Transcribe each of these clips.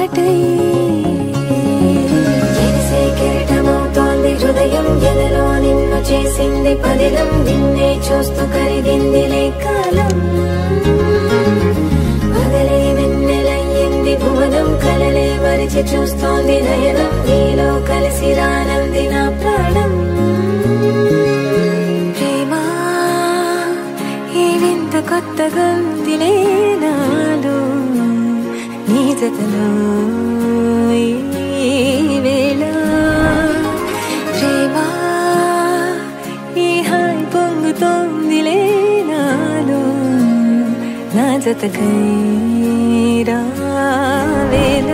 పాటై ఎరిసే కిరీటమవుతోంది హృదయం ఎదలో నిన్ను చేసింది పదిలం నిన్నే చూస్తూ కరిగిందిలే కాలం పగలే వెన్నెలయ్యింది భువనం కలలే మరిచి చూస్తోంది నయనం నీలో కలిసి రానంది నా ప్రాణం ప్రేమా ఈ వింత కొత్తగా ఉందిలే నాలో నీ జతలో ఈ వేళ ప్రేమా ఈ హాయి పొంగుతోందిలే నాలో నా జతకై రావేళ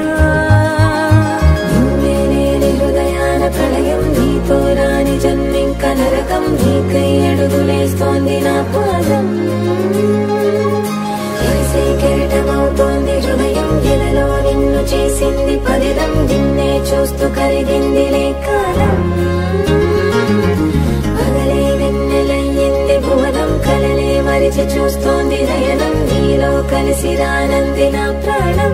నిన్నే నేని హృదయాల ప్రళయం నీతో రాని జన్మింక నరకం నీకై అడుగులేస్తోంది నా పాదం ఎరిసే కిరీటమవుతోంది హృదయం ఎదలో నిన్ను చేసింది పదిలం నిన్నే చూస్తూ కరిగిందిలే కాలం పగలే వెన్నెలయ్యింది భువనం కలలే మరిచి చూస్తోంది నయనం నీలో కలిసి రానంది నా ప్రాణం